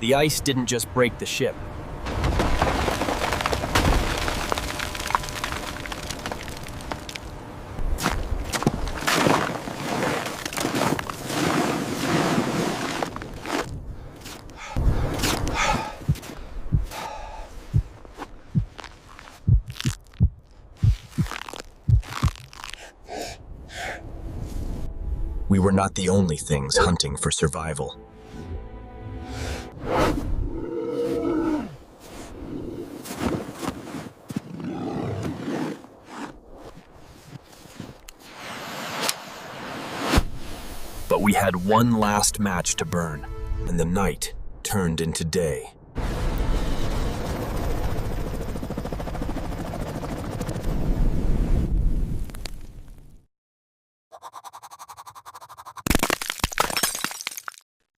The ice didn't just break the ship. We were not the only things hunting for survival. But we had one last match to burn, and the night turned into day.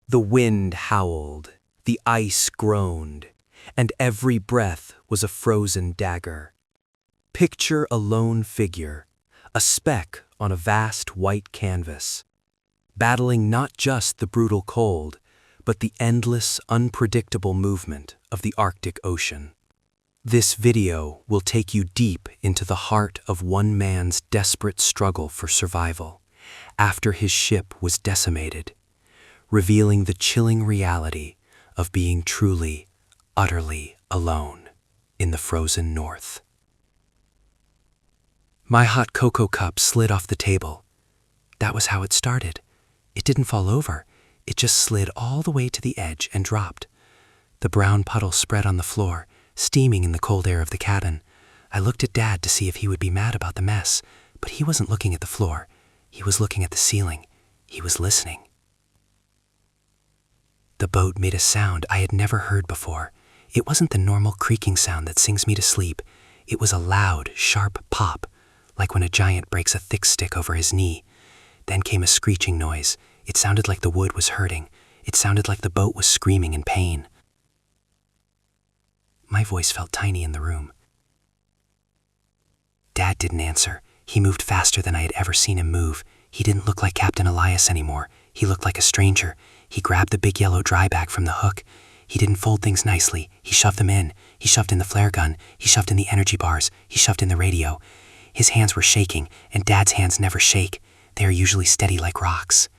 The wind howled, the ice groaned, and every breath was a frozen dagger. Picture a lone figure, a speck on a vast white canvas, battling not just the brutal cold, but the endless, unpredictable movement of the Arctic Ocean. This video will take you deep into the heart of one man's desperate struggle for survival after his ship was decimated, revealing the chilling reality of being truly, utterly alone in the frozen north. My hot cocoa cup slid off the table. That was how it started. It didn't fall over. It just slid all the way to the edge and dropped. The brown puddle spread on the floor, steaming in the cold air of the cabin. I looked at Dad to see if he would be mad about the mess, but he wasn't looking at the floor. He was looking at the ceiling. He was listening. The boat made a sound I had never heard before. It wasn't the normal creaking sound that sings me to sleep. It was a loud, sharp pop, like when a giant breaks a thick stick over his knee. Then came a screeching noise. It sounded like the wood was hurting. It sounded like the boat was screaming in pain. My voice felt tiny in the room. Dad didn't answer. He moved faster than I had ever seen him move. He didn't look like Captain Elias anymore. He looked like a stranger. He grabbed the big yellow dry bag from the hook. He didn't fold things nicely. He shoved them in. He shoved in the flare gun. He shoved in the energy bars. He shoved in the radio. His hands were shaking, and Dad's hands never shake. They are usually steady like rocks.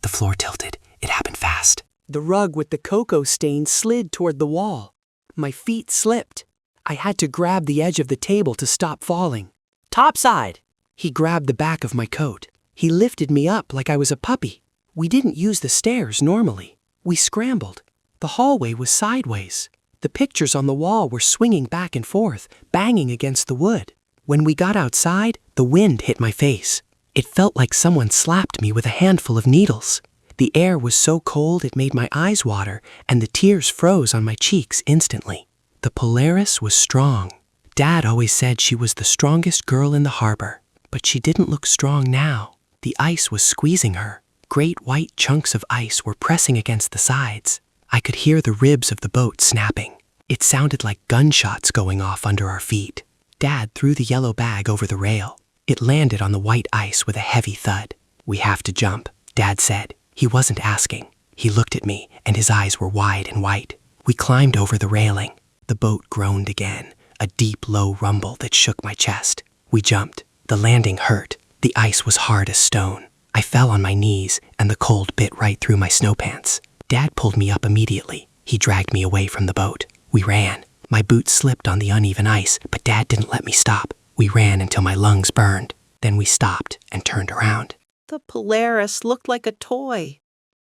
The floor tilted. It happened fast. The rug with the cocoa stain slid toward the wall. My feet slipped. I had to grab the edge of the table to stop falling. Topside! He grabbed the back of my coat. He lifted me up like I was a puppy. We didn't use the stairs normally. We scrambled. The hallway was sideways. The pictures on the wall were swinging back and forth, banging against the wood. When we got outside, the wind hit my face. It felt like someone slapped me with a handful of needles. The air was so cold it made my eyes water, and the tears froze on my cheeks instantly. The Polaris was strong. Dad always said she was the strongest girl in the harbor, but she didn't look strong now. The ice was squeezing her. Great white chunks of ice were pressing against the sides. I could hear the ribs of the boat snapping. It sounded like gunshots going off under our feet. Dad threw the yellow bag over the rail. It landed on the white ice with a heavy thud. "We have to jump," Dad said. He wasn't asking. He looked at me, and his eyes were wide and white. We climbed over the railing. The boat groaned again, a deep, low rumble that shook my chest. We jumped. The landing hurt. The ice was hard as stone. I fell on my knees, and the cold bit right through my snow pants. Dad pulled me up immediately. He dragged me away from the boat. We ran. My boots slipped on the uneven ice, but Dad didn't let me stop. We ran until my lungs burned. Then we stopped and turned around. The Polaris looked like a toy.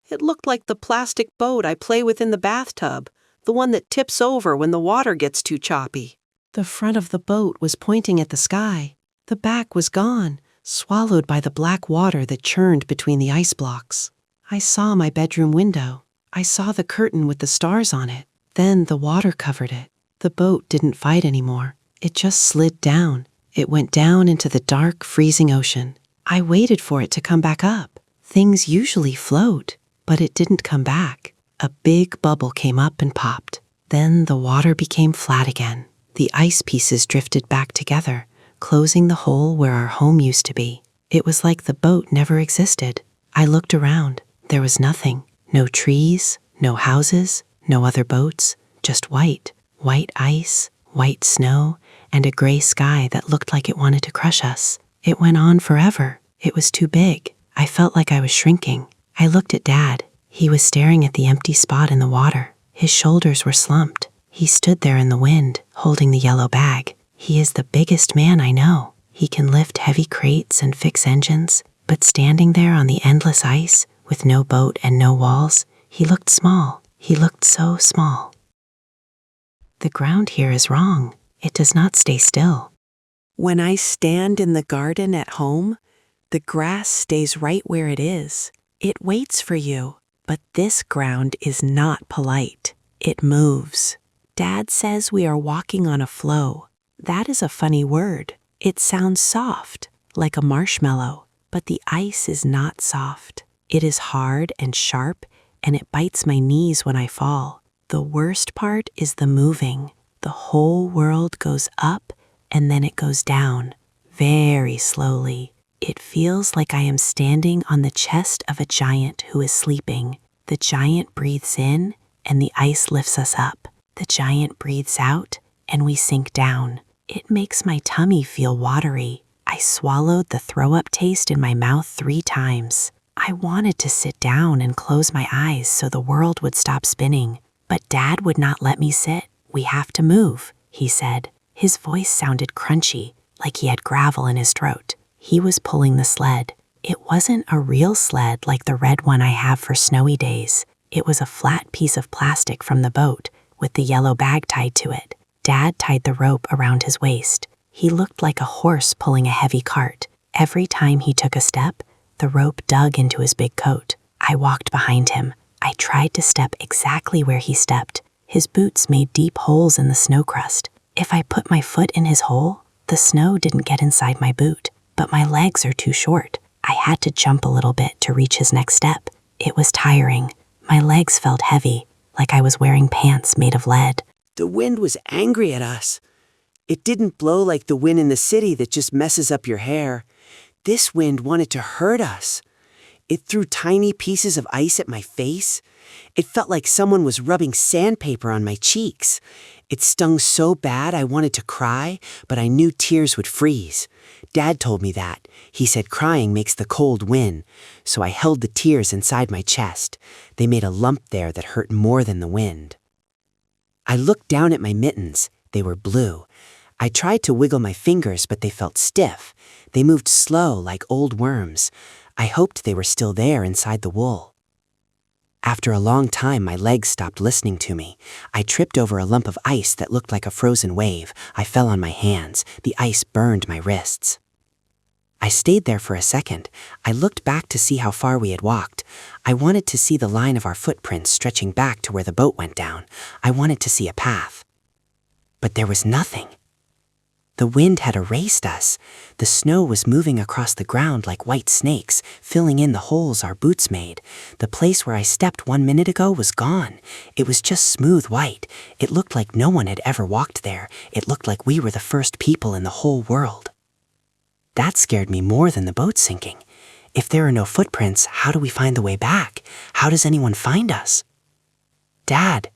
It looked like the plastic boat I play with in the bathtub, the one that tips over when the water gets too choppy. The front of the boat was pointing at the sky. The back was gone, swallowed by the black water that churned between the ice blocks. I saw my bedroom window. I saw the curtain with the stars on it. Then the water covered it. The boat didn't fight anymore. It just slid down. It went down into the dark, freezing ocean. I waited for it to come back up. Things usually float, but it didn't come back. A big bubble came up and popped. Then the water became flat again. The ice pieces drifted back together, closing the hole where our home used to be. It was like the boat never existed. I looked around. There was nothing. No trees, No houses, no other boats, just white. White ice, white snow, and a gray sky that looked like it wanted to crush us. It went on forever. It was too big. I felt like I was shrinking. I looked at Dad. He was staring at the empty spot in the water. His shoulders were slumped. He stood there in the wind, holding the yellow bag. He is the biggest man I know. He can lift heavy crates and fix engines, but standing there on the endless ice, with no boat and no walls, he looked small. He looked so small. The ground here is wrong. It does not stay still. When I stand in the garden at home, the grass stays right where it is. It waits for you, but this ground is not polite. It moves. Dad says we are walking on a flow. That is a funny word. It sounds soft, like a marshmallow, but the ice is not soft. It is hard and sharp, and it bites my knees when I fall. The worst part is the moving. The whole world goes up, and then it goes down, very slowly. It feels like I am standing on the chest of a giant who is sleeping. The giant breathes in, and the ice lifts us up. The giant breathes out, and we sink down. It makes my tummy feel watery. I swallowed the throw-up taste in my mouth 3 times. I wanted to sit down and close my eyes so the world would stop spinning, but Dad would not let me sit. "We have to move," he said. His voice sounded crunchy, like he had gravel in his throat. He was pulling the sled. It wasn't a real sled like the red one I have for snowy days. It was a flat piece of plastic from the boat, with the yellow bag tied to it. Dad tied the rope around his waist. He looked like a horse pulling a heavy cart. Every time he took a step, the rope dug into his big coat. I walked behind him. I tried to step exactly where he stepped. His boots made deep holes in the snow crust. If I put my foot in his hole, the snow didn't get inside my boot. But my legs are too short. I had to jump a little bit to reach his next step. It was tiring. My legs felt heavy, like I was wearing pants made of lead. The wind was angry at us. It didn't blow like the wind in the city that just messes up your hair. This wind wanted to hurt us. It threw tiny pieces of ice at my face. It felt like someone was rubbing sandpaper on my cheeks. It stung so bad I wanted to cry, but I knew tears would freeze. Dad told me that. He said crying makes the cold win. So I held the tears inside my chest. They made a lump there that hurt more than the wind. I looked down at my mittens. They were blue. I tried to wiggle my fingers, but they felt stiff. They moved slow like old worms. I hoped they were still there inside the wool. After a long time, my legs stopped listening to me. I tripped over a lump of ice that looked like a frozen wave. I fell on my hands. The ice burned my wrists. I stayed there for a second. I looked back to see how far we had walked. I wanted to see the line of our footprints stretching back to where the boat went down. I wanted to see a path. But there was nothing. The wind had erased us. The snow was moving across the ground like white snakes, filling in the holes our boots made. The place where I stepped 1 minute ago was gone. It was just smooth white. It looked like no one had ever walked there. It looked like we were the first people in the whole world. That scared me more than the boat sinking. If there are no footprints, how do we find the way back? How does anyone find us? "Dad,"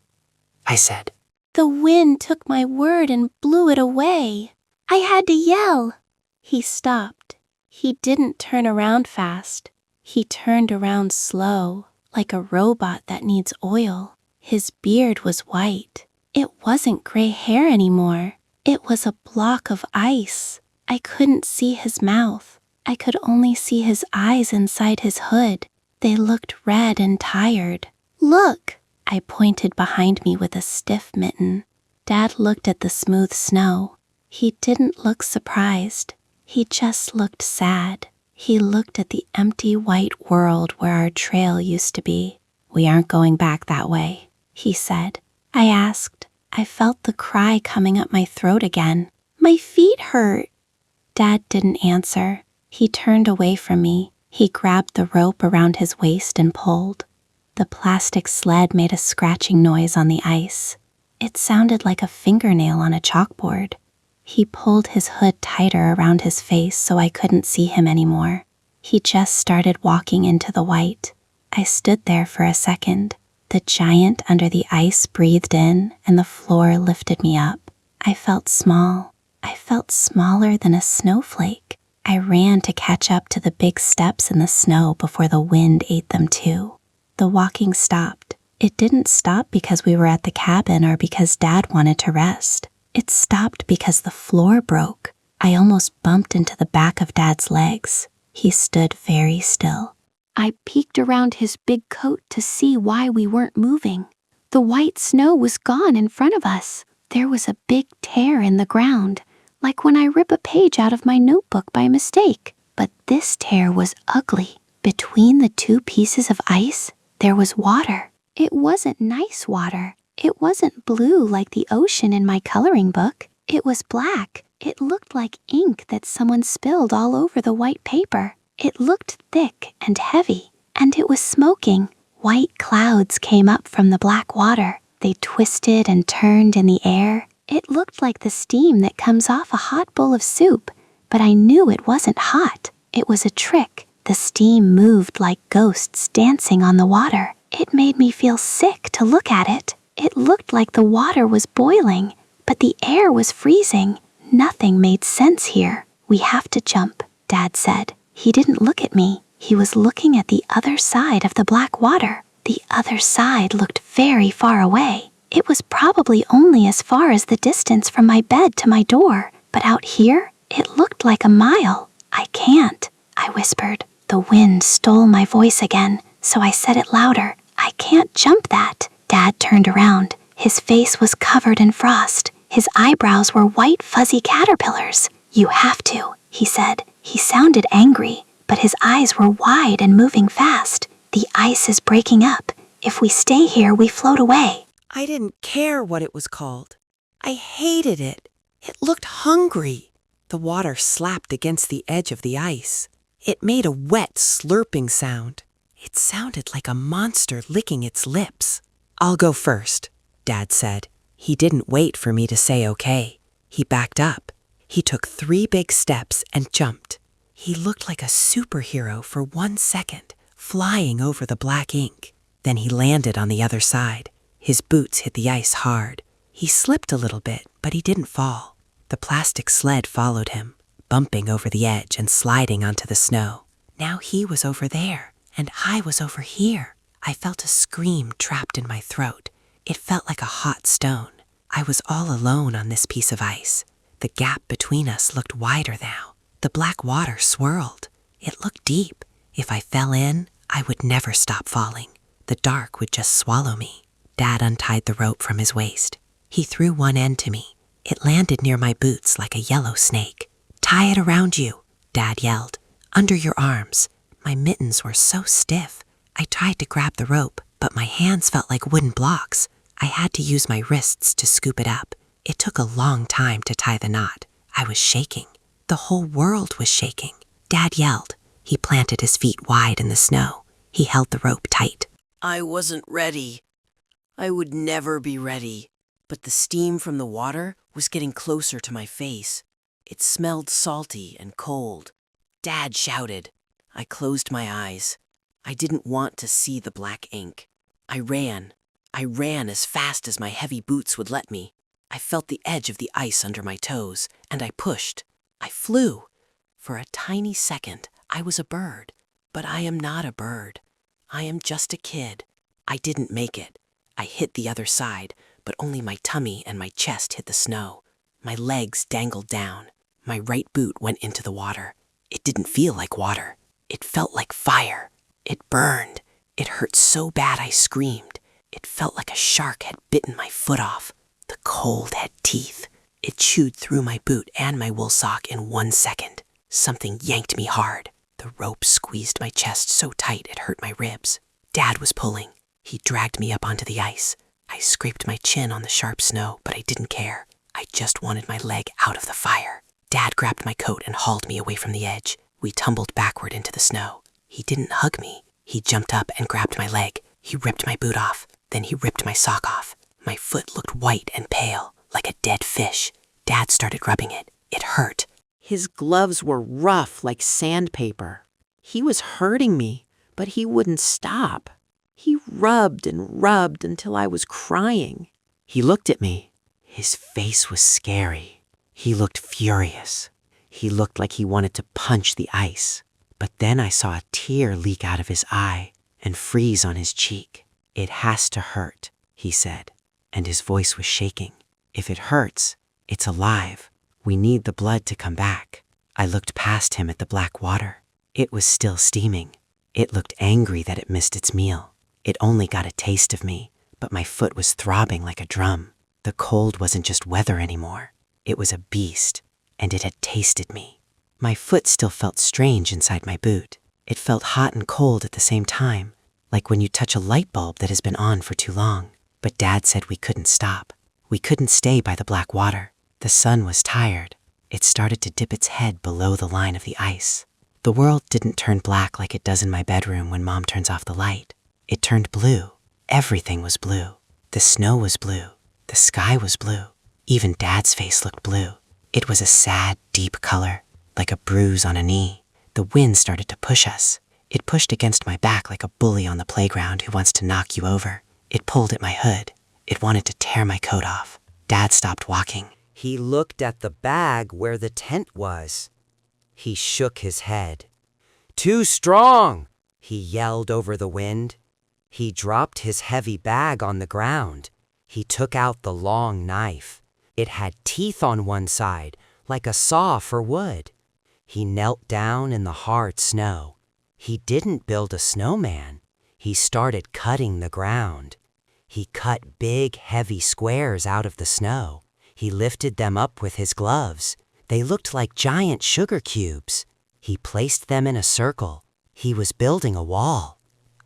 I said. "The wind took my word and blew it away. I had to yell." He stopped. He didn't turn around fast. He turned around slow, like a robot that needs oil. His beard was white. It wasn't gray hair anymore. It was a block of ice. I couldn't see his mouth. I could only see his eyes inside his hood. They looked red and tired. "Look!" I pointed behind me with a stiff mitten. Dad looked at the smooth snow. He didn't look surprised. He just looked sad. He looked at the empty white world where our trail used to be. "We aren't going back that way," he said. I asked. I felt the cry coming up my throat again. "My feet hurt." Dad didn't answer. He turned away from me. He grabbed the rope around his waist and pulled. The plastic sled made a scratching noise on the ice. It sounded like a fingernail on a chalkboard. He pulled his hood tighter around his face so I couldn't see him anymore. He just started walking into the white. I stood there for a second. The giant under the ice breathed in, and the floor lifted me up. I felt small. I felt smaller than a snowflake. I ran to catch up to the big steps in the snow before the wind ate them too. The walking stopped. It didn't stop because we were at the cabin or because Dad wanted to rest. It stopped because the floor broke. I almost bumped into the back of Dad's legs. He stood very still. I peeked around his big coat to see why we weren't moving. The white snow was gone in front of us. There was a big tear in the ground, like when I rip a page out of my notebook by mistake. But this tear was ugly. Between the two pieces of ice, there was water. It wasn't nice water. It wasn't blue like the ocean in my coloring book. It was black. It looked like ink that someone spilled all over the white paper. It looked thick and heavy, and it was smoking. White clouds came up from the black water. They twisted and turned in the air. It looked like the steam that comes off a hot bowl of soup, but I knew it wasn't hot. It was a trick. The steam moved like ghosts dancing on the water. It made me feel sick to look at it. It looked like the water was boiling, but the air was freezing. Nothing made sense here. We have to jump, Dad said. He didn't look at me. He was looking at the other side of the black water. The other side looked very far away. It was probably only as far as the distance from my bed to my door, but out here, it looked like a mile. I can't, I whispered. The wind stole my voice again, so I said it louder. I can't jump that. Dad turned around. His face was covered in frost. His eyebrows were white, fuzzy caterpillars. You have to, he said. He sounded angry, but his eyes were wide and moving fast. The ice is breaking up. If we stay here, we float away. I didn't care what it was called. I hated it. It looked hungry. The water slapped against the edge of the ice. It made a wet, slurping sound. It sounded like a monster licking its lips. I'll go first, Dad said. He didn't wait for me to say okay. He backed up. He took 3 big steps and jumped. He looked like a superhero for 1 second, flying over the black ink. Then he landed on the other side. His boots hit the ice hard. He slipped a little bit, but he didn't fall. The plastic sled followed him, bumping over the edge and sliding onto the snow. Now he was over there, and I was over here. I felt a scream trapped in my throat. It felt like a hot stone. I was all alone on this piece of ice. The gap between us looked wider now. The black water swirled. It looked deep. If I fell in, I would never stop falling. The dark would just swallow me. Dad untied the rope from his waist. He threw one end to me. It landed near my boots like a yellow snake. "Tie it around you," Dad yelled. "Under your arms." My mittens were so stiff. I tried to grab the rope, but my hands felt like wooden blocks. I had to use my wrists to scoop it up. It took a long time to tie the knot. I was shaking. The whole world was shaking. Dad yelled. He planted his feet wide in the snow. He held the rope tight. I wasn't ready. I would never be ready. But the steam from the water was getting closer to my face. It smelled salty and cold. Dad shouted. I closed my eyes. I didn't want to see the black ink. I ran as fast as my heavy boots would let me. I felt the edge of the ice under my toes, and I pushed. I flew. For a tiny second, I was a bird. But I am not a bird. I am just a kid. I didn't make it. I hit the other side, but only my tummy and my chest hit the snow. My legs dangled down. My right boot went into the water. It didn't feel like water. It felt like fire. It burned. It hurt so bad I screamed. It felt like a shark had bitten my foot off. The cold had teeth. It chewed through my boot and my wool sock in 1 second. Something yanked me hard. The rope squeezed my chest so tight it hurt my ribs. Dad was pulling. He dragged me up onto the ice. I scraped my chin on the sharp snow, but I didn't care. I just wanted my leg out of the fire. Dad grabbed my coat and hauled me away from the edge. We tumbled backward into the snow. He didn't hug me. He jumped up and grabbed my leg. He ripped my boot off. Then he ripped my sock off. My foot looked white and pale, like a dead fish. Dad started rubbing it. It hurt. His gloves were rough like sandpaper. He was hurting me, but he wouldn't stop. He rubbed and rubbed until I was crying. He looked at me. His face was scary. He looked furious. He looked like he wanted to punch the ice. But then I saw a tear leak out of his eye and freeze on his cheek. "It has to hurt," he said, and his voice was shaking. "If it hurts, it's alive. We need the blood to come back." I looked past him at the black water. It was still steaming. It looked angry that it missed its meal. It only got a taste of me, but my foot was throbbing like a drum. The cold wasn't just weather anymore. It was a beast, and it had tasted me. My foot still felt strange inside my boot. It felt hot and cold at the same time, like when you touch a light bulb that has been on for too long. But Dad said we couldn't stop. We couldn't stay by the black water. The sun was tired. It started to dip its head below the line of the ice. The world didn't turn black like it does in my bedroom when Mom turns off the light. It turned blue. Everything was blue. The snow was blue. The sky was blue. Even Dad's face looked blue. It was a sad, deep color, like a bruise on a knee. The wind started to push us. It pushed against my back like a bully on the playground who wants to knock you over. It pulled at my hood. It wanted to tear my coat off. Dad stopped walking. He looked at the bag where the tent was. He shook his head. "Too strong!" he yelled over the wind. He dropped his heavy bag on the ground. He took out the long knife. It had teeth on one side, like a saw for wood. He knelt down in the hard snow. He didn't build a snowman. He started cutting the ground. He cut big, heavy squares out of the snow. He lifted them up with his gloves. They looked like giant sugar cubes. He placed them in a circle. He was building a wall.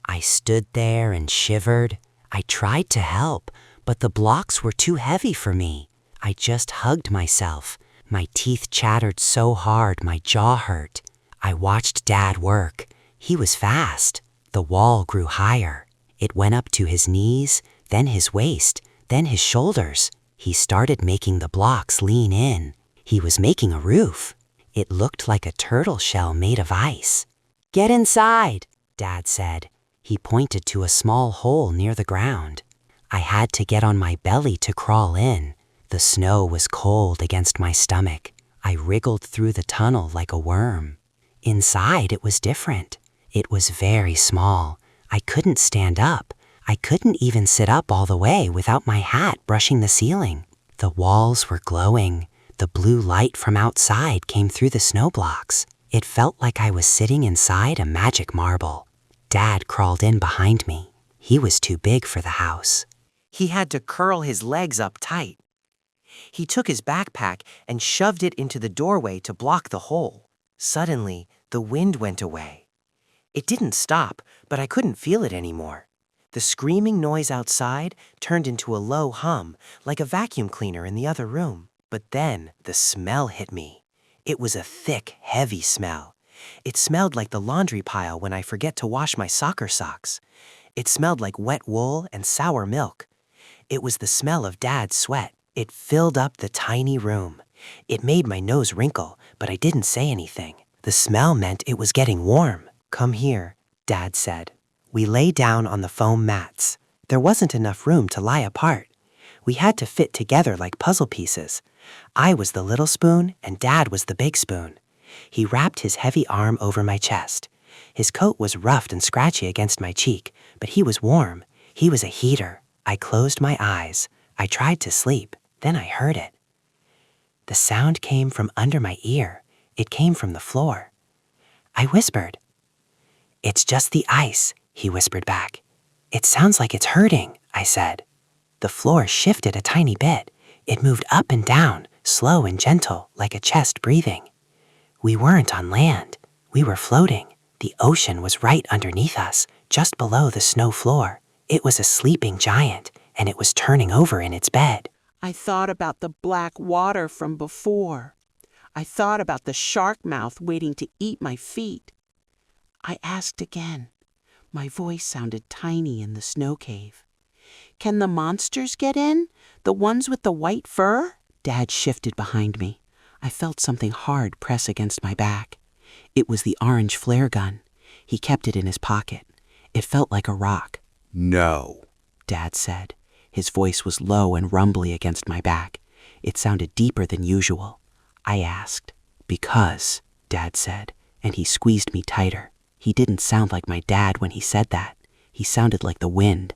I stood there and shivered. I tried to help, but the blocks were too heavy for me. I just hugged myself. My teeth chattered so hard my jaw hurt. I watched Dad work. He was fast. The wall grew higher. It went up to his knees, then his waist, then his shoulders. He started making the blocks lean in. He was making a roof. It looked like a turtle shell made of ice. "Get inside," Dad said. He pointed to a small hole near the ground. I had to get on my belly to crawl in. The snow was cold against my stomach. I wriggled through the tunnel like a worm. Inside, it was different. It was very small. I couldn't stand up. I couldn't even sit up all the way without my hat brushing the ceiling. The walls were glowing. The blue light from outside came through the snow blocks. It felt like I was sitting inside a magic marble. Dad crawled in behind me. He was too big for the house. He had to curl his legs up tight. He took his backpack and shoved it into the doorway to block the hole. Suddenly, the wind went away. It didn't stop, but I couldn't feel it anymore. The screaming noise outside turned into a low hum, like a vacuum cleaner in the other room. But then the smell hit me. It was a thick, heavy smell. It smelled like the laundry pile when I forget to wash my soccer socks. It smelled like wet wool and sour milk. It was the smell of Dad's sweat. It filled up the tiny room. It made my nose wrinkle, but I didn't say anything. The smell meant it was getting warm. "Come here," Dad said. We lay down on the foam mats. There wasn't enough room to lie apart. We had to fit together like puzzle pieces. I was the little spoon and Dad was the big spoon. He wrapped his heavy arm over my chest. His coat was roughed and scratchy against my cheek, but he was warm. He was a heater. I closed my eyes. I tried to sleep. Then I heard it. The sound came from under my ear. It came from the floor. I whispered. "It's just the ice," he whispered back. "It sounds like it's hurting," I said. The floor shifted a tiny bit. It moved up and down, slow and gentle, like a chest breathing. We weren't on land. We were floating. The ocean was right underneath us, just below the snow floor. It was a sleeping giant, and it was turning over in its bed. I thought about the black water from before. I thought about the shark mouth waiting to eat my feet. I asked again. My voice sounded tiny in the snow cave. "Can the monsters get in? The ones with the white fur?" Dad shifted behind me. I felt something hard press against my back. It was the orange flare gun. He kept it in his pocket. It felt like a rock. No, Dad said. His voice was low and rumbly against my back. It sounded deeper than usual. I asked. Because, Dad said, and he squeezed me tighter. He didn't sound like my dad when he said that. He sounded like the wind.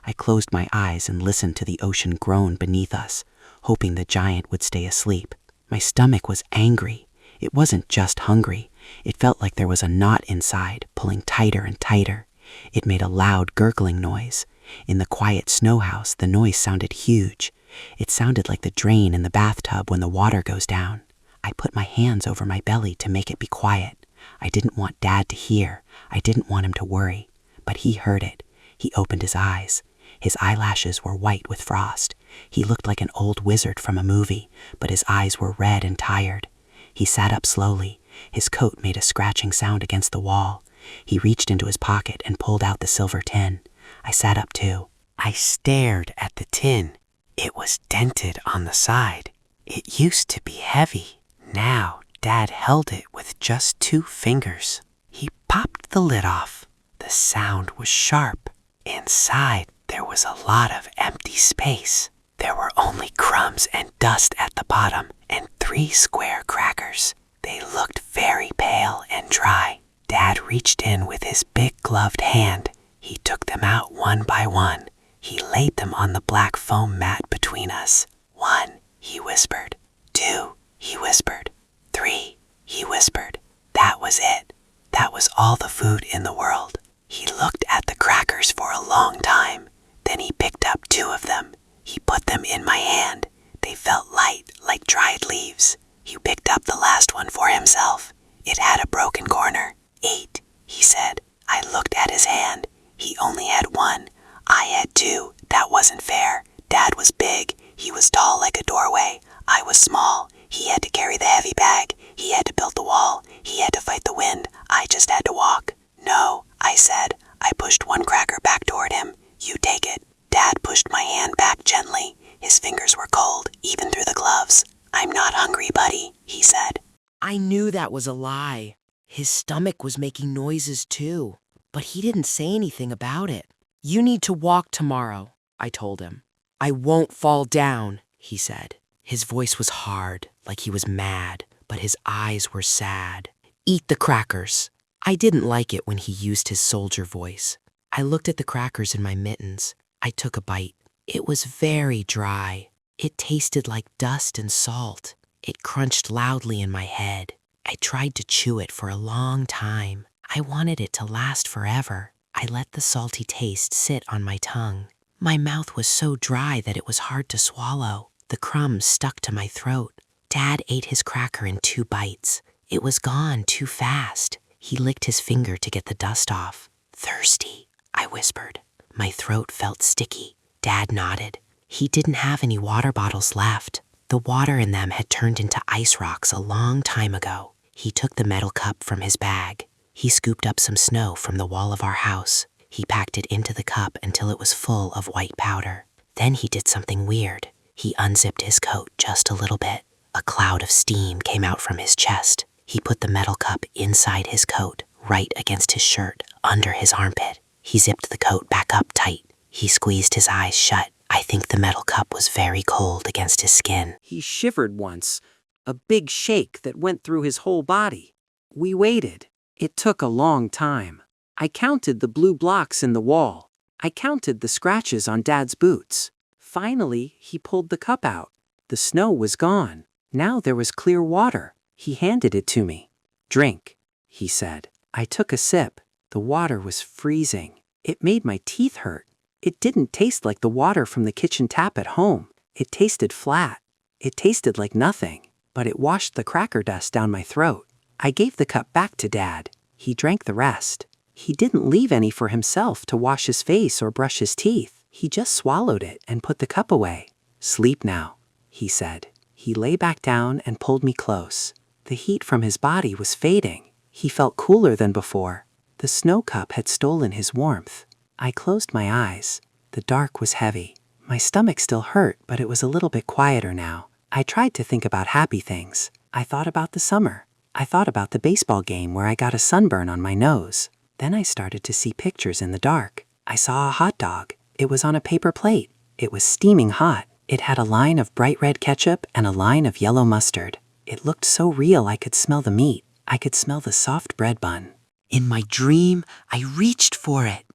I closed my eyes and listened to the ocean groan beneath us, hoping the giant would stay asleep. My stomach was angry. It wasn't just hungry. It felt like there was a knot inside, pulling tighter and tighter. It made a loud gurgling noise. In the quiet snow house, the noise sounded huge. It sounded like the drain in the bathtub when the water goes down. I put my hands over my belly to make it be quiet. I didn't want Dad to hear. I didn't want him to worry. But he heard it. He opened his eyes. His eyelashes were white with frost. He looked like an old wizard from a movie, but his eyes were red and tired. He sat up slowly. His coat made a scratching sound against the wall. He reached into his pocket and pulled out the silver tin. I sat up too. I stared at the tin. It was dented on the side. It used to be heavy. Now Dad held it with just 2 fingers. He popped the lid off. The sound was sharp. Inside, there was a lot of empty space. There were only crumbs and dust at the bottom and 3 square crackers. They looked very pale and dry. Dad reached in with his big gloved hand. He took them out one by one. He laid them on the black foam mat between us. 1, he whispered. 2, he whispered. 3, he whispered. That was it. That was all the food in the world. He looked at the crackers for a long time. Then he picked up 2 of them. He put them in my hand. They felt light, like dried leaves. He picked up the last one for himself. It had a broken corner. 8, he said. I looked at his hand. He only had 1. I had 2. That wasn't fair. Dad was big. He was tall like a doorway. I was small. He had to carry the heavy bag. He had to build the wall. He had to fight the wind. I just had to walk. No, I said. I pushed 1 cracker back toward him. You take it. Dad pushed my hand back gently. His fingers were cold, even through the gloves. I'm not hungry, buddy, he said. I knew that was a lie. His stomach was making noises too, but he didn't say anything about it. You need to walk tomorrow, I told him. I won't fall down, he said. His voice was hard, like he was mad, but his eyes were sad. Eat the crackers. I didn't like it when he used his soldier voice. I looked at the crackers in my mittens. I took a bite. It was very dry. It tasted like dust and salt. It crunched loudly in my head. I tried to chew it for a long time. I wanted it to last forever. I let the salty taste sit on my tongue. My mouth was so dry that it was hard to swallow. The crumbs stuck to my throat. Dad ate his cracker in 2 bites. It was gone too fast. He licked his finger to get the dust off. Thirsty, I whispered. My throat felt sticky. Dad nodded. He didn't have any water bottles left. The water in them had turned into ice rocks a long time ago. He took the metal cup from his bag. He scooped up some snow from the wall of our house. He packed it into the cup until it was full of white powder. Then he did something weird. He unzipped his coat just a little bit. A cloud of steam came out from his chest. He put the metal cup inside his coat, right against his shirt, under his armpit. He zipped the coat back up tight. He squeezed his eyes shut. I think the metal cup was very cold against his skin. He shivered once, a big shake that went through his whole body. We waited. It took a long time. I counted the blue blocks in the wall. I counted the scratches on Dad's boots. Finally, he pulled the cup out. The snow was gone. Now there was clear water. He handed it to me. Drink, he said. I took a sip. The water was freezing. It made my teeth hurt. It didn't taste like the water from the kitchen tap at home. It tasted flat. It tasted like nothing, but it washed the cracker dust down my throat. I gave the cup back to Dad. He drank the rest. He didn't leave any for himself to wash his face or brush his teeth. He just swallowed it and put the cup away. Sleep now, he said. He lay back down and pulled me close. The heat from his body was fading. He felt cooler than before. The snow cup had stolen his warmth. I closed my eyes. The dark was heavy. My stomach still hurt, but it was a little bit quieter now. I tried to think about happy things. I thought about the summer. I thought about the baseball game where I got a sunburn on my nose. Then I started to see pictures in the dark. I saw a hot dog. It was on a paper plate. It was steaming hot. It had a line of bright red ketchup and a line of yellow mustard. It looked so real I could smell the meat. I could smell the soft bread bun. In my dream, I reached for it.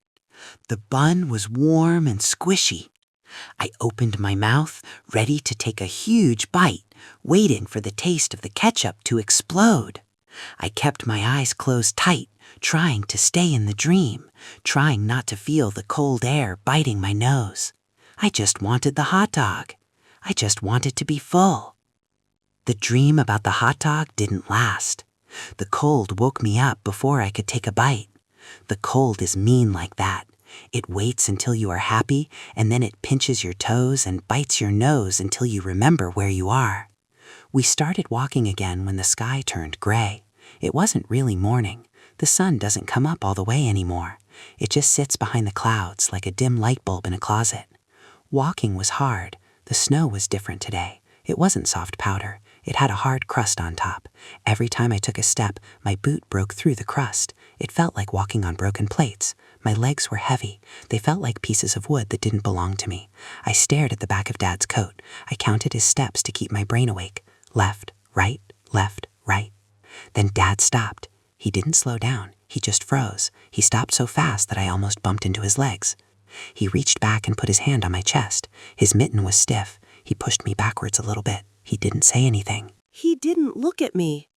The bun was warm and squishy. I opened my mouth, ready to take a huge bite, waiting for the taste of the ketchup to explode. I kept my eyes closed tight, trying to stay in the dream, trying not to feel the cold air biting my nose. I just wanted the hot dog. I just wanted to be full. The dream about the hot dog didn't last. The cold woke me up before I could take a bite. The cold is mean like that. It waits until you are happy, and then it pinches your toes and bites your nose until you remember where you are. We started walking again when the sky turned gray. It wasn't really morning. The sun doesn't come up all the way anymore. It just sits behind the clouds like a dim light bulb in a closet. Walking was hard. The snow was different today. It wasn't soft powder. It had a hard crust on top. Every time I took a step, my boot broke through the crust. It felt like walking on broken plates. My legs were heavy. They felt like pieces of wood that didn't belong to me. I stared at the back of Dad's coat. I counted his steps to keep my brain awake. Left, right, left, right. Then Dad stopped. He didn't slow down. He just froze. He stopped so fast that I almost bumped into his legs. He reached back and put his hand on my chest. His mitten was stiff. He pushed me backwards a little bit. He didn't say anything. He didn't look at me.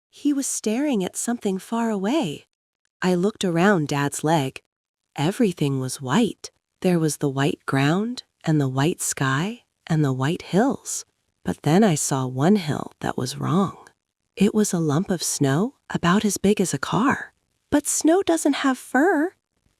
He was staring at something far away. I looked around Dad's leg. Everything was white. There was the white ground and the white sky and the white hills. But then I saw one hill that was wrong. It was a lump of snow about as big as a car. But snow doesn't have fur.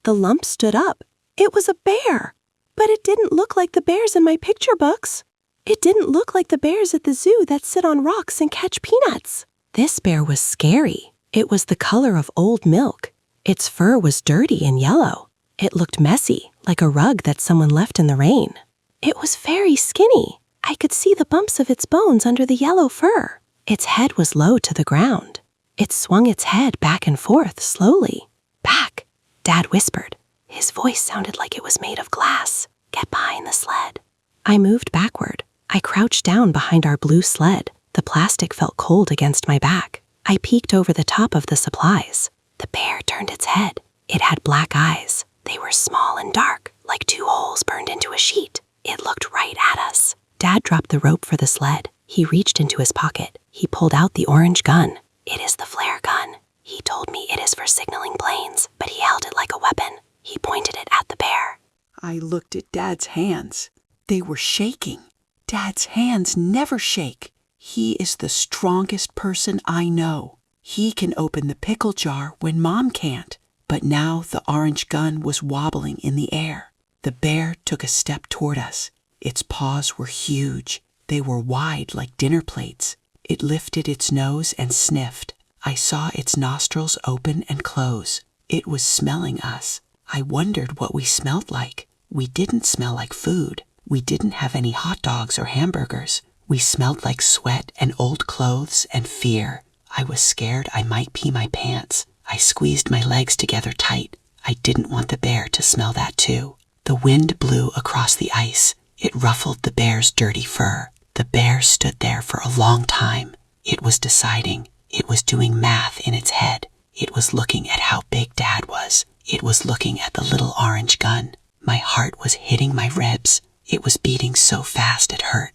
The lump stood up. It was a bear. But it didn't look like the bears in my picture books. It didn't look like the bears at the zoo that sit on rocks and catch peanuts. This bear was scary. It was the color of old milk. Its fur was dirty and yellow. It looked messy, like a rug that someone left in the rain. It was very skinny. I could see the bumps of its bones under the yellow fur. Its head was low to the ground. It swung its head back and forth slowly. Back, Dad whispered. His voice sounded like it was made of glass. Get behind the sled. I moved backward. I crouched down behind our blue sled. The plastic felt cold against my back. I peeked over the top of the supplies. The bear turned its head. It had black eyes. They were small and dark, like 2 holes burned into a sheet. It looked right at us. Dad dropped the rope for the sled. He reached into his pocket. He pulled out the orange gun. It is the flare gun. He told me it is for signaling planes, but he held it like a weapon. He pointed it at the bear. I looked at Dad's hands. They were shaking. Dad's hands never shake. He is the strongest person I know. He can open the pickle jar when Mom can't. But now the orange gun was wobbling in the air. The bear took a step toward us. Its paws were huge. They were wide like dinner plates. It lifted its nose and sniffed. I saw its nostrils open and close. It was smelling us. I wondered what we smelled like. We didn't smell like food. We didn't have any hot dogs or hamburgers. We smelled like sweat and old clothes and fear. I was scared I might pee my pants. I squeezed my legs together tight. I didn't want the bear to smell that too. The wind blew across the ice. It ruffled the bear's dirty fur. The bear stood there for a long time. It was deciding. It was doing math in its head. It was looking at how big Dad was. It was looking at the little orange gun. My heart was hitting my ribs. It was beating so fast it hurt.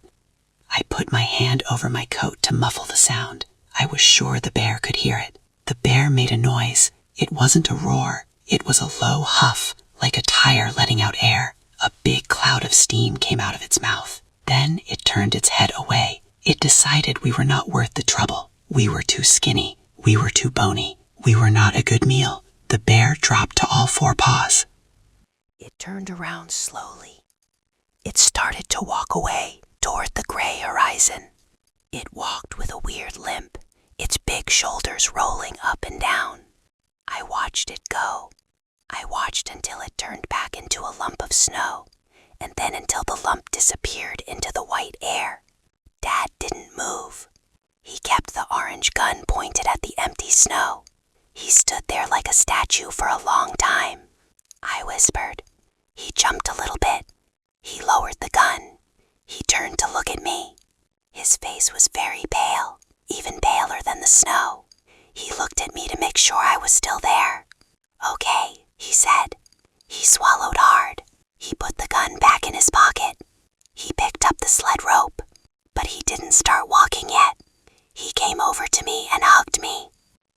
I put my hand over my coat to muffle the sound. I was sure the bear could hear it. The bear made a noise. It wasn't a roar. It was a low huff, like a tire letting out air. A big cloud of steam came out of its mouth. Then it turned its head away. It decided we were not worth the trouble. We were too skinny. We were too bony. We were not a good meal. The bear dropped to all 4 paws. It turned around slowly. It started to walk away toward the gray horizon. It walked with a weird limp, its big shoulders rolling up and down. I watched it go. I watched until it turned back into a lump of snow, and then until the lump disappeared into the white air. Dad didn't move. He kept the orange gun pointed at the empty snow. He stood there like a statue for a long time. I whispered, His face was very pale, even paler than the snow. He looked at me to make sure I was still there. "Okay," he said. He swallowed hard. He put the gun back in his pocket. He picked up the sled rope, but he didn't start walking yet. He came over to me and hugged me.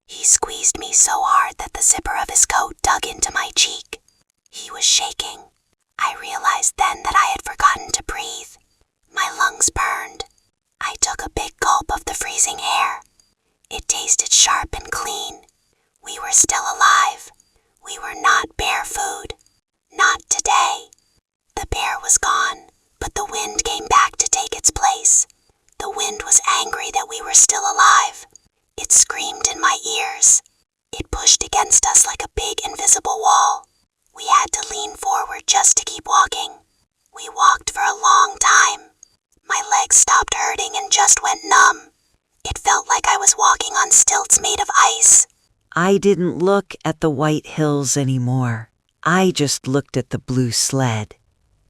He squeezed me so hard that the zipper of his coat dug into my cheek. He was shaking. I realized then that I had forgotten to breathe. My lungs burned. I took a big gulp of the freezing air. It tasted sharp and clean. We were still alive. We were not bear food. Not today. The bear was gone, but the wind came back to take its place. The wind was angry that we were still alive. It screamed in my ears. It pushed against us like a big invisible wall. We had to lean forward just to keep walking. We walked for a long time. My legs stopped hurting and just went numb. It felt like I was walking on stilts made of ice. I didn't look at the white hills anymore. I just looked at the blue sled.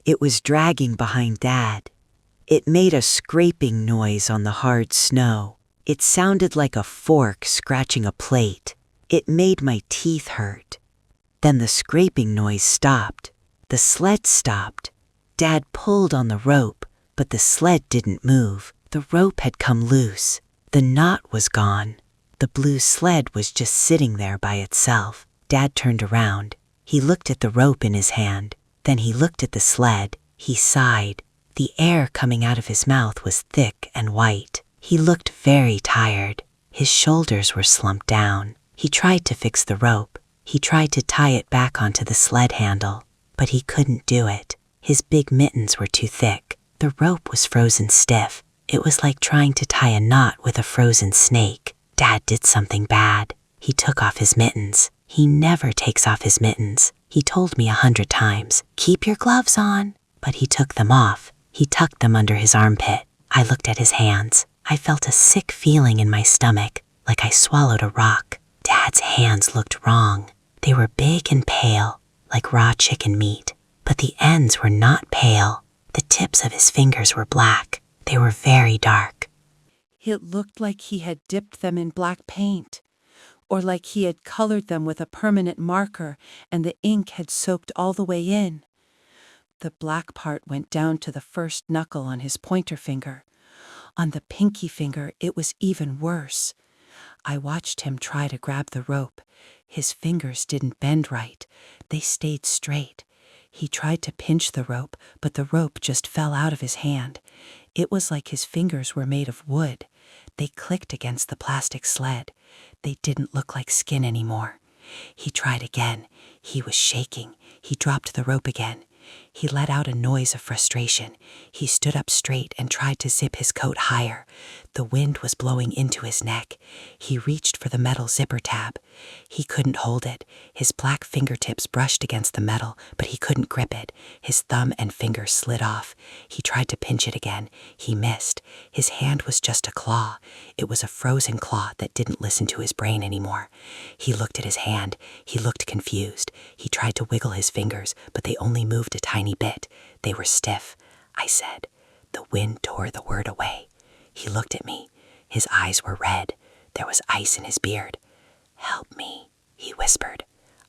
It was dragging behind Dad. It made a scraping noise on the hard snow. It sounded like a fork scratching a plate. It made my teeth hurt. Then the scraping noise stopped. The sled stopped. Dad pulled on the rope, but the sled didn't move. The rope had come loose. The knot was gone. The blue sled was just sitting there by itself. Dad turned around. He looked at the rope in his hand. Then he looked at the sled. He sighed. The air coming out of his mouth was thick and white. He looked very tired. His shoulders were slumped down. He tried to fix the rope. He tried to tie it back onto the sled handle, but he couldn't do it. His big mittens were too thick. The rope was frozen stiff. It was like trying to tie a knot with a frozen snake. Dad did something bad. He took off his mittens. He never takes off his mittens. He told me 100 times, "Keep your gloves on." But he took them off. He tucked them under his armpit. I looked at his hands. I felt a sick feeling in my stomach, like I swallowed a rock. Dad's hands looked wrong. They were big and pale, like raw chicken meat. But the ends were not pale. The tips of his fingers were black. They were very dark. It looked like he had dipped them in black paint, or like he had colored them with a permanent marker and the ink had soaked all the way in. The black part went down to the first knuckle on his pointer finger. On the pinky finger, it was even worse. I watched him try to grab the rope. His fingers didn't bend right. They stayed straight. He tried to pinch the rope, but the rope just fell out of his hand. It was like his fingers were made of wood. They clicked against the plastic sled. They didn't look like skin anymore. He tried again. He was shaking. He dropped the rope again. He let out a noise of frustration. He stood up straight and tried to zip his coat higher. The wind was blowing into his neck. He reached for the metal zipper tab. He couldn't hold it. His black fingertips brushed against the metal, but he couldn't grip it. His thumb and finger slid off. He tried to pinch it again. He missed. His hand was just a claw. It was a frozen claw that didn't listen to his brain anymore. He looked at his hand. He looked confused. He tried to wiggle his fingers, but they only moved a tiny bit. They were stiff. I said. The wind tore the word away. He looked at me. His eyes were red. There was ice in his beard. "Help me," he whispered.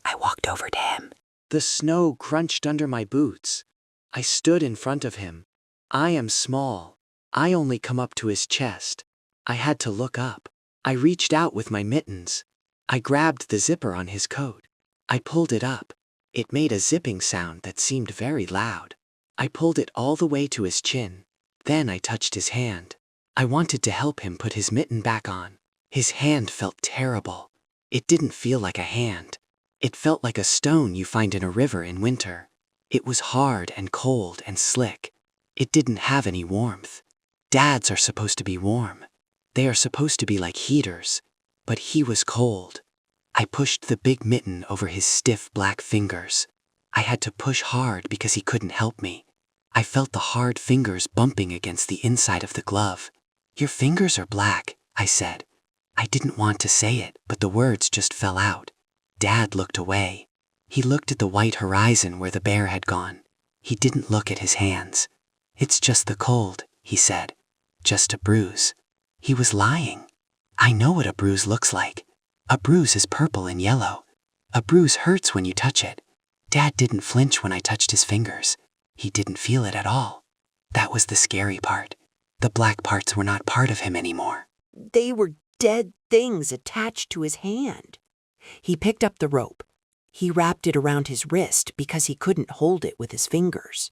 I walked over to him. The snow crunched under my boots. I stood in front of him. I am small. I only come up to his chest. I had to look up. I reached out with my mittens. I grabbed the zipper on his coat. I pulled it up. It made a zipping sound that seemed very loud. I pulled it all the way to his chin. Then I touched his hand. I wanted to help him put his mitten back on. His hand felt terrible. It didn't feel like a hand. It felt like a stone you find in a river in winter. It was hard and cold and slick. It didn't have any warmth. Dads are supposed to be warm. They are supposed to be like heaters. But he was cold. I pushed the big mitten over his stiff black fingers. I had to push hard because he couldn't help me. I felt the hard fingers bumping against the inside of the glove. "Your fingers are black," I said. I didn't want to say it, but the words just fell out. Dad looked away. He looked at the white horizon where the bear had gone. He didn't look at his hands. "It's just the cold," he said. just a bruise. He was lying. I know what a bruise looks like. A bruise is purple and yellow. A bruise hurts when you touch it. Dad didn't flinch when I touched his fingers. He didn't feel it at all. That was the scary part. The black parts were not part of him anymore. They were dead things attached to his hand. He picked up the rope. He wrapped it around his wrist because he couldn't hold it with his fingers.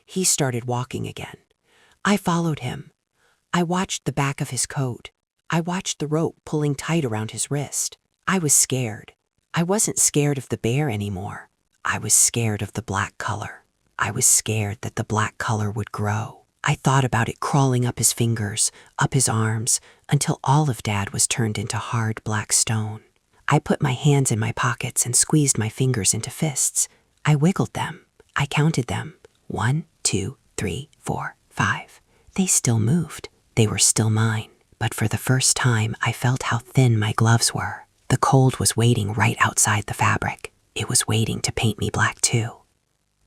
He started walking again. I followed him. I watched the back of his coat. I watched the rope pulling tight around his wrist. I was scared. I wasn't scared of the bear anymore. I was scared of the black color. I was scared that the black color would grow. I thought about it crawling up his fingers, up his arms, until all of Dad was turned into hard black stone. I put my hands in my pockets and squeezed my fingers into fists. I wiggled them. I counted them. 1, 2, 3, 4, 5. They still moved. They were still mine. But for the first time, I felt how thin my gloves were. The cold was waiting right outside the fabric. It was waiting to paint me black too.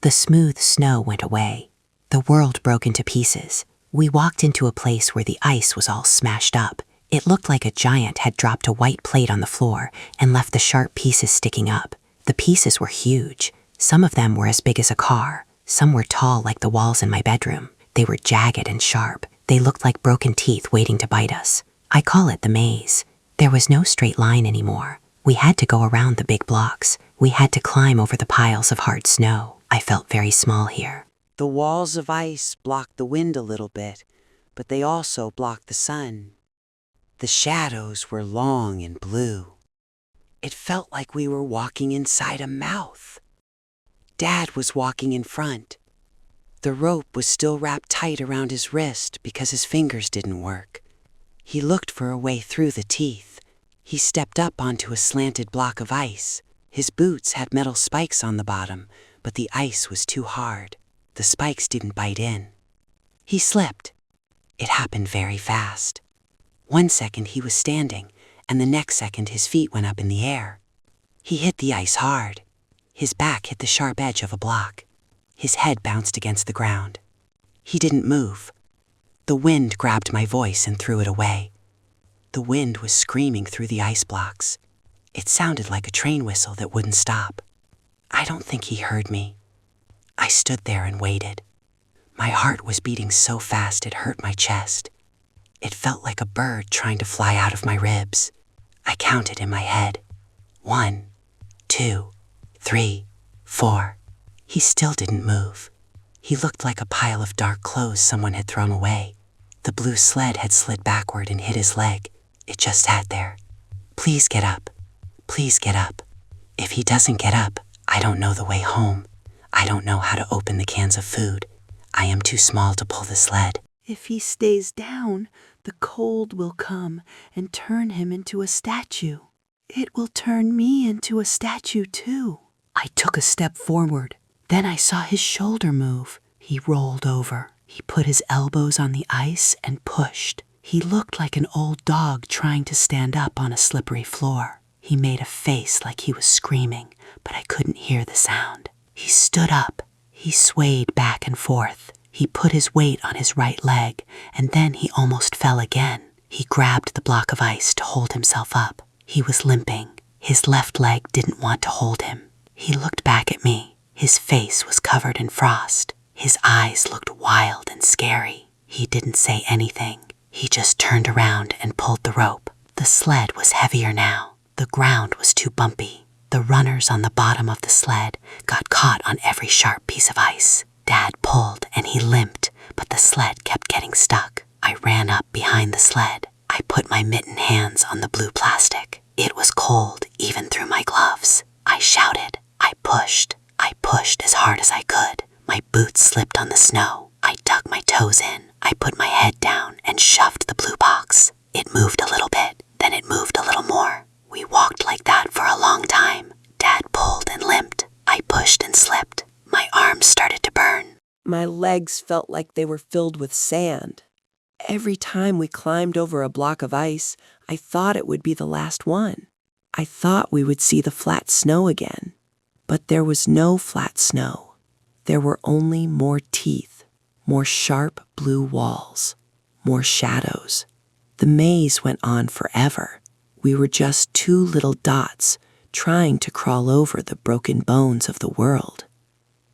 The smooth snow went away. The world broke into pieces. We walked into a place where the ice was all smashed up. It looked like a giant had dropped a white plate on the floor and left the sharp pieces sticking up. The pieces were huge. Some of them were as big as a car. Some were tall like the walls in my bedroom. They were jagged and sharp. They looked like broken teeth waiting to bite us. I call it the maze. There was no straight line anymore. We had to go around the big blocks. We had to climb over the piles of hard snow. I felt very small here. The walls of ice blocked the wind a little bit, but they also blocked the sun. The shadows were long and blue. It felt like we were walking inside a mouth. Dad was walking in front. The rope was still wrapped tight around his wrist because his fingers didn't work. He looked for a way through the teeth. He stepped up onto a slanted block of ice. His boots had metal spikes on the bottom, but the ice was too hard. The spikes didn't bite in. He slipped. It happened very fast. 1 second he was standing, and the next second his feet went up in the air. He hit the ice hard. His back hit the sharp edge of a block. His head bounced against the ground. He didn't move. The wind grabbed my voice and threw it away. The wind was screaming through the ice blocks. It sounded like a train whistle that wouldn't stop. I don't think he heard me. I stood there and waited. My heart was beating so fast it hurt my chest. It felt like a bird trying to fly out of my ribs. I counted in my head. 1, 2, 3, 4. He still didn't move. He looked like a pile of dark clothes someone had thrown away. The blue sled had slid backward and hit his leg. It just sat there. Please get up. Please get up. If he doesn't get up, I don't know the way home. I don't know how to open the cans of food. I am too small to pull the sled. If he stays down, the cold will come and turn him into a statue. It will turn me into a statue too. I took a step forward. Then I saw his shoulder move. He rolled over. He put his elbows on the ice and pushed. He looked like an old dog trying to stand up on a slippery floor. He made a face like he was screaming, but I couldn't hear the sound. He stood up. He swayed back and forth. He put his weight on his right leg, and then he almost fell again. He grabbed the block of ice to hold himself up. He was limping. His left leg didn't want to hold him. He looked back at me. His face was covered in frost. His eyes looked wild and scary. He didn't say anything. He just turned around and pulled the rope. The sled was heavier now. The ground was too bumpy. The runners on the bottom of the sled got caught on every sharp piece of ice. Dad pulled and he limped, but the sled kept getting stuck. I ran up behind the sled. I put my mitten hands on the blue plastic. It was cold even through my gloves. I shouted. I pushed as hard as I could. My boots slipped on the snow. I dug my toes in. I put my head down and shoved the blue box. It moved a little bit, then it moved a little more. We walked like that for a long time. Dad pulled and limped. I pushed and slipped. My arms started to burn. My legs felt like they were filled with sand. Every time we climbed over a block of ice, I thought it would be the last one. I thought we would see the flat snow again. But there was no flat snow. There were only more teeth, more sharp blue walls, more shadows. The maze went on forever. We were just two little dots trying to crawl over the broken bones of the world.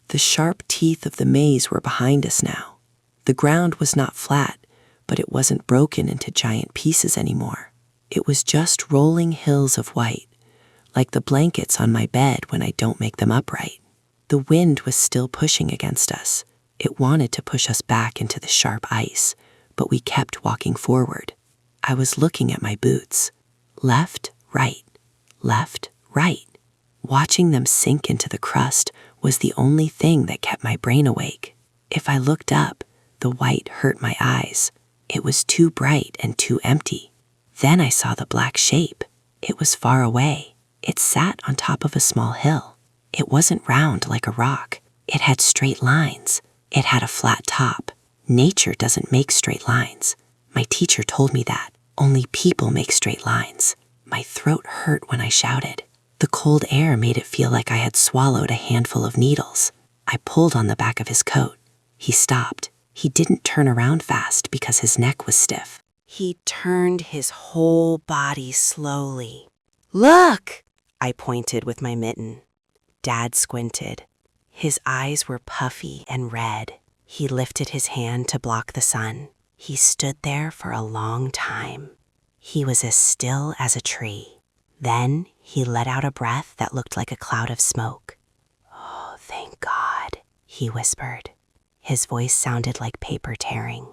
The sharp teeth of the maze were behind us now. The ground was not flat, but it wasn't broken into giant pieces anymore. It was just rolling hills of white, like the blankets on my bed when I don't make them upright. The wind was still pushing against us. It wanted to push us back into the sharp ice, but we kept walking forward. I was looking at my boots. Left, right, left, right. Watching them sink into the crust was the only thing that kept my brain awake. If I looked up, the white hurt my eyes. It was too bright and too empty. Then I saw the black shape. It was far away. It sat on top of a small hill. It wasn't round like a rock. It had straight lines. It had a flat top. Nature doesn't make straight lines. My teacher told me that. Only people make straight lines. My throat hurt when I shouted. The cold air made it feel like I had swallowed a handful of needles. I pulled on the back of his coat. He stopped. He didn't turn around fast because his neck was stiff. He turned his whole body slowly. "Look!" I pointed with my mitten. Dad squinted. His eyes were puffy and red. He lifted his hand to block the sun. He stood there for a long time. He was as still as a tree. Then he let out a breath that looked like a cloud of smoke. "Oh, thank God," he whispered. His voice sounded like paper tearing.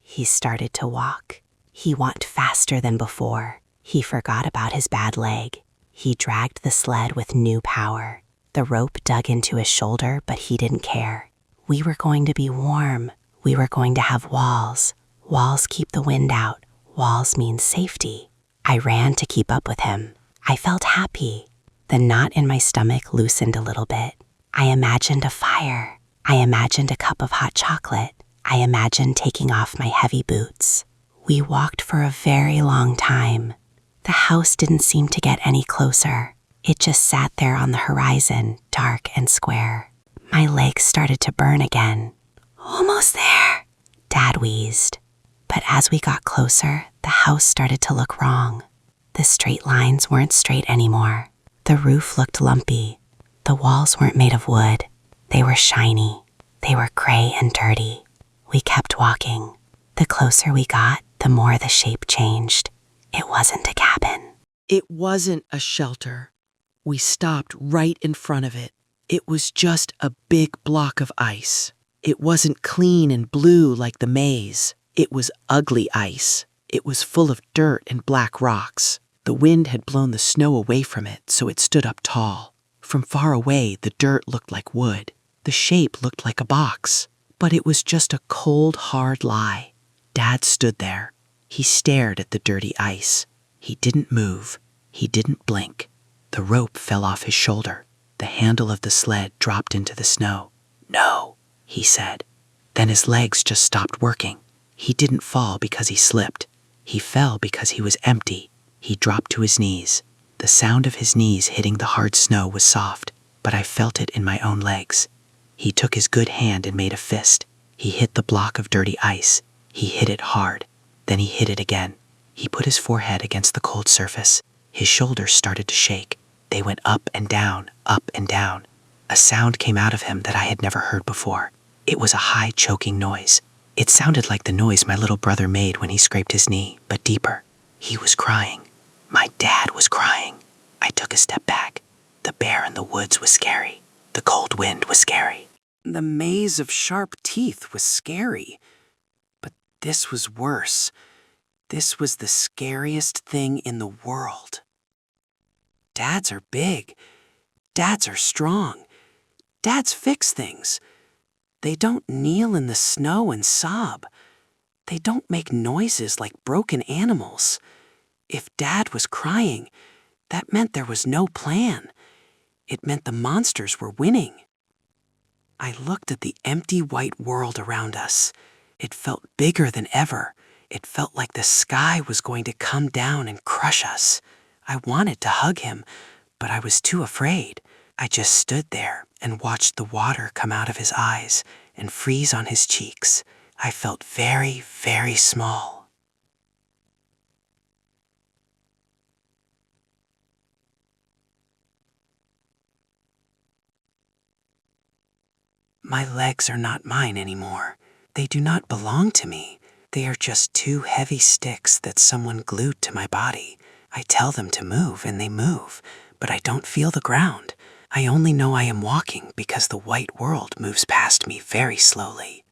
He started to walk. He walked faster than before. He forgot about his bad leg. He dragged the sled with new power. The rope dug into his shoulder, but he didn't care. We were going to be warm. We were going to have walls. Walls keep the wind out. Walls mean safety. I ran to keep up with him. I felt happy. The knot in my stomach loosened a little bit. I imagined a fire. I imagined a cup of hot chocolate. I imagined taking off my heavy boots. We walked for a very long time. The house didn't seem to get any closer. It just sat there on the horizon, dark and square. My legs started to burn again. "Almost there," Dad wheezed. But as we got closer, the house started to look wrong. The straight lines weren't straight anymore. The roof looked lumpy. The walls weren't made of wood. They were shiny. They were gray and dirty. We kept walking. The closer we got, the more the shape changed. It wasn't a cabin. It wasn't a shelter. We stopped right in front of it. It was just a big block of ice. It wasn't clean and blue like the maze. It was ugly ice. It was full of dirt and black rocks. The wind had blown the snow away from it, so it stood up tall. From far away, the dirt looked like wood. The shape looked like a box. But it was just a cold, hard lie. Dad stood there. He stared at the dirty ice. He didn't move. He didn't blink. The rope fell off his shoulder. The handle of the sled dropped into the snow. "No," he said. Then his legs just stopped working. He didn't fall because he slipped. He fell because he was empty. He dropped to his knees. The sound of his knees hitting the hard snow was soft, but I felt it in my own legs. He took his good hand and made a fist. He hit the block of dirty ice. He hit it hard. Then he hit it again. He put his forehead against the cold surface. His shoulders started to shake. They went up and down, up and down. A sound came out of him that I had never heard before. It was a high, choking noise. It sounded like the noise my little brother made when he scraped his knee, but deeper. He was crying. My dad was crying. I took a step back. The bear in the woods was scary. The cold wind was scary. The maze of sharp teeth was scary. But this was worse. This was the scariest thing in the world. Dads are big. Dads are strong. Dads fix things. They don't kneel in the snow and sob. They don't make noises like broken animals. If Dad was crying, that meant there was no plan. It meant the monsters were winning. I looked at the empty white world around us. It felt bigger than ever. It felt like the sky was going to come down and crush us. I wanted to hug him, but I was too afraid. I just stood there and watched the water come out of his eyes and freeze on his cheeks. I felt very, very small. My legs are not mine anymore. They do not belong to me. They are just two heavy sticks that someone glued to my body. I tell them to move and they move, but I don't feel the ground. I only know I am walking because the white world moves past me very slowly.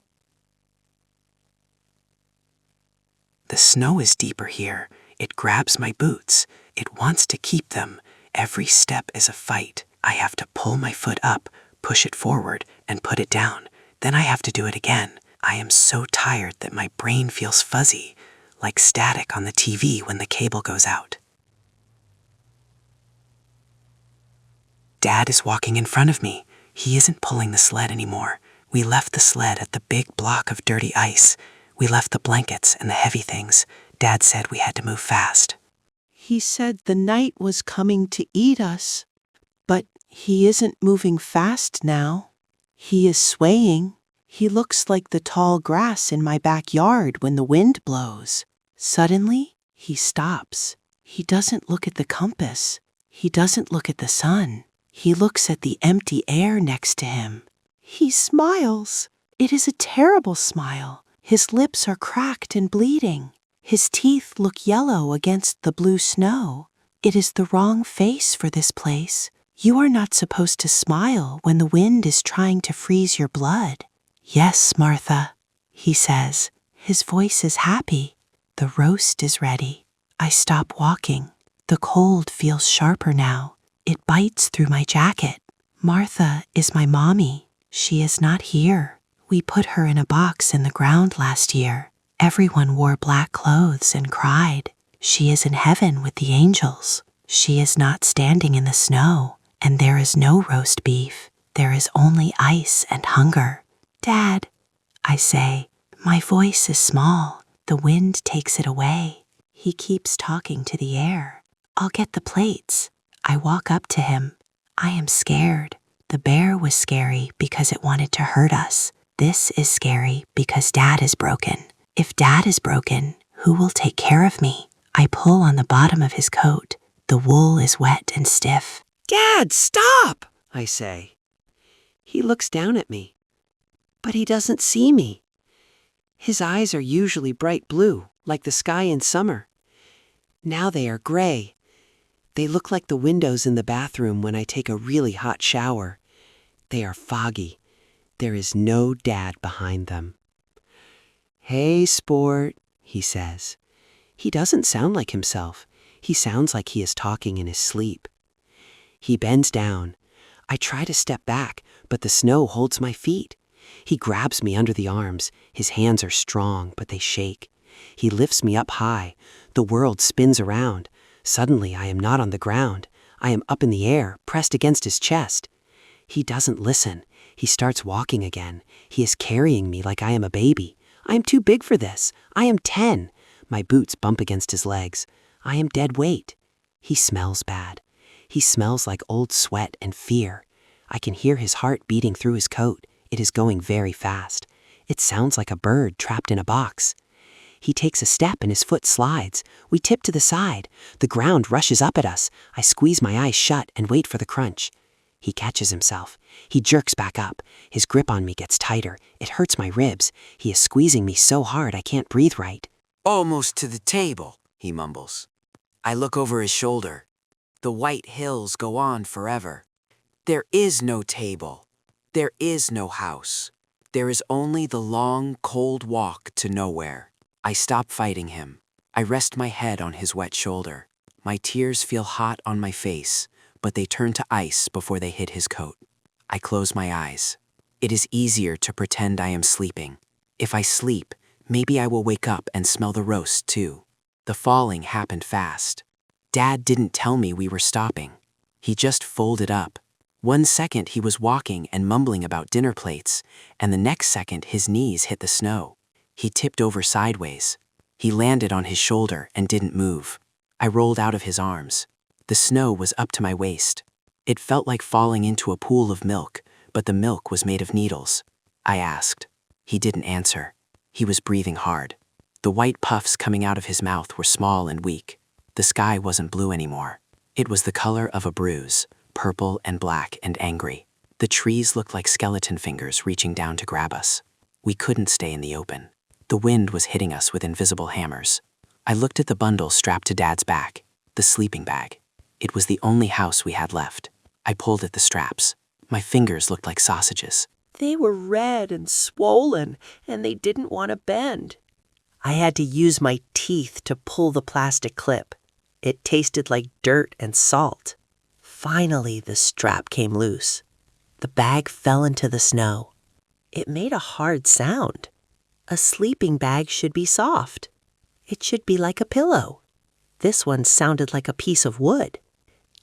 The snow is deeper here. It grabs my boots. It wants to keep them. Every step is a fight. I have to pull my foot up, push it forward, and put it down. Then I have to do it again. I am so tired that my brain feels fuzzy, like static on the TV when the cable goes out. Dad is walking in front of me. He isn't pulling the sled anymore. We left the sled at the big block of dirty ice. We left the blankets and the heavy things. Dad said we had to move fast. He said the night was coming to eat us, but he isn't moving fast now. He is swaying. He looks like the tall grass in my backyard when the wind blows. Suddenly, he stops. He doesn't look at the compass. He doesn't look at the sun. He looks at the empty air next to him. He smiles. It is a terrible smile. His lips are cracked and bleeding. His teeth look yellow against the blue snow. It is the wrong face for this place. You are not supposed to smile when the wind is trying to freeze your blood. Yes, Martha, he says. His voice is happy. The roast is ready. I stop walking. The cold feels sharper now. It bites through my jacket. Martha is my mommy. She is not here. We put her in a box in the ground last year. Everyone wore black clothes and cried. She is in heaven with the angels. She is not standing in the snow, and there is no roast beef. There is only ice and hunger. Dad, I say, my voice is small. The wind takes it away. He keeps talking to the air. I'll get the plates. I walk up to him. I am scared. The bear was scary because it wanted to hurt us. This is scary because Dad is broken. If Dad is broken, who will take care of me? I pull on the bottom of his coat. The wool is wet and stiff. Dad, stop, I say. He looks down at me, but he doesn't see me. His eyes are usually bright blue, like the sky in summer. Now they are gray. They look like the windows in the bathroom when I take a really hot shower. They are foggy. There is no Dad behind them. Hey, sport, he says. He doesn't sound like himself. He sounds like he is talking in his sleep. He bends down. I try to step back, but the snow holds my feet. He grabs me under the arms. His hands are strong, but they shake. He lifts me up high. The world spins around. Suddenly, I am not on the ground. I am up in the air, pressed against his chest. He doesn't listen. He starts walking again. He is carrying me like I am a baby. I am too big for this. I am 10. My boots bump against his legs. I am dead weight. He smells bad. He smells like old sweat and fear. I can hear his heart beating through his coat. It is going very fast. It sounds like a bird trapped in a box. He takes a step and his foot slides. We tip to the side. The ground rushes up at us. I squeeze my eyes shut and wait for the crunch. He catches himself. He jerks back up. His grip on me gets tighter. It hurts my ribs. He is squeezing me so hard I can't breathe right. Almost to the table, he mumbles. I look over his shoulder. The white hills go on forever. There is no table. There is no house. There is only the long, cold walk to nowhere. I stop fighting him. I rest my head on his wet shoulder. My tears feel hot on my face, but they turn to ice before they hit his coat. I close my eyes. It is easier to pretend I am sleeping. If I sleep, maybe I will wake up and smell the roast too. The falling happened fast. Dad didn't tell me we were stopping. He just folded up. 1 second he was walking and mumbling about dinner plates, and the next second his knees hit the snow. He tipped over sideways. He landed on his shoulder and didn't move. I rolled out of his arms. The snow was up to my waist. It felt like falling into a pool of milk, but the milk was made of needles. I asked. He didn't answer. He was breathing hard. The white puffs coming out of his mouth were small and weak. The sky wasn't blue anymore. It was the color of a bruise, purple and black and angry. The trees looked like skeleton fingers reaching down to grab us. We couldn't stay in the open. The wind was hitting us with invisible hammers. I looked at the bundle strapped to Dad's back, the sleeping bag. It was the only house we had left. I pulled at the straps. My fingers looked like sausages. They were red and swollen, and they didn't want to bend. I had to use my teeth to pull the plastic clip. It tasted like dirt and salt. Finally, the strap came loose. The bag fell into the snow. It made a hard sound. A sleeping bag should be soft. It should be like a pillow. This one sounded like a piece of wood.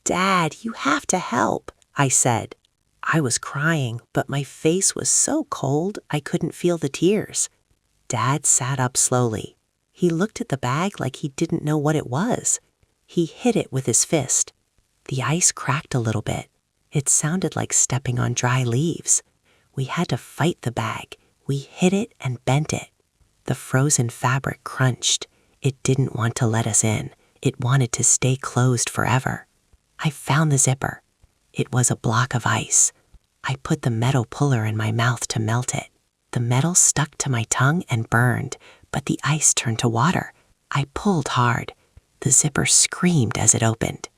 "Dad, you have to help," I said. I was crying, but my face was so cold I couldn't feel the tears. Dad sat up slowly. He looked at the bag like he didn't know what it was. He hit it with his fist. The ice cracked a little bit. It sounded like stepping on dry leaves. We had to fight the bag. We hit it and bent it. The frozen fabric crunched. It didn't want to let us in. It wanted to stay closed forever. I found the zipper. It was a block of ice. I put the metal puller in my mouth to melt it. The metal stuck to my tongue and burned, but the ice turned to water. I pulled hard. The zipper screamed as it opened.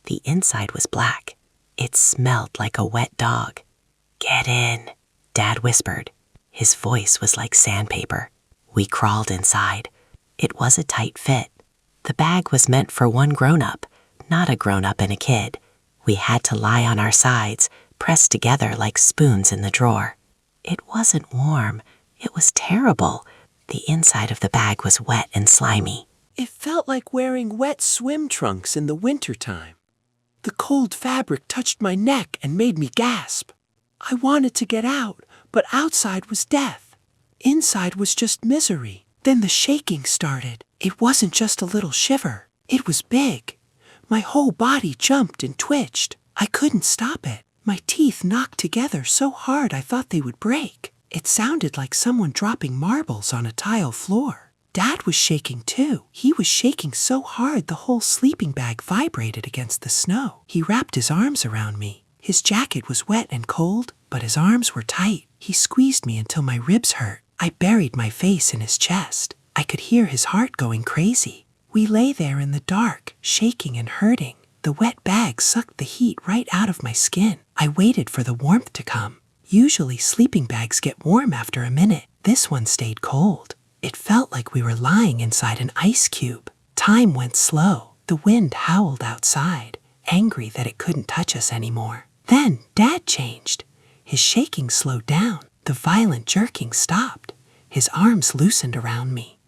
The inside was black. It smelled like a wet dog. "Get in," Dad whispered. His voice was like sandpaper. We crawled inside. It was a tight fit. The bag was meant for one grown-up, not a grown-up and a kid. We had to lie on our sides, pressed together like spoons in the drawer. It wasn't warm. It was terrible. The inside of the bag was wet and slimy. It felt like wearing wet swim trunks in the wintertime. The cold fabric touched my neck and made me gasp. I wanted to get out, but outside was death. Inside was just misery. Then the shaking started. It wasn't just a little shiver. It was big. My whole body jumped and twitched. I couldn't stop it. My teeth knocked together so hard I thought they would break. It sounded like someone dropping marbles on a tile floor. Dad was shaking too. He was shaking so hard the whole sleeping bag vibrated against the snow. He wrapped his arms around me. His jacket was wet and cold, but his arms were tight. He squeezed me until my ribs hurt. I buried my face in his chest. I could hear his heart going crazy. We lay there in the dark, shaking and hurting. The wet bag sucked the heat right out of my skin. I waited for the warmth to come. Usually sleeping bags get warm after a minute. This one stayed cold. It felt like we were lying inside an ice cube. Time went slow. The wind howled outside, angry that it couldn't touch us anymore. Then Dad changed. His shaking slowed down. The violent jerking stopped. His arms loosened around me.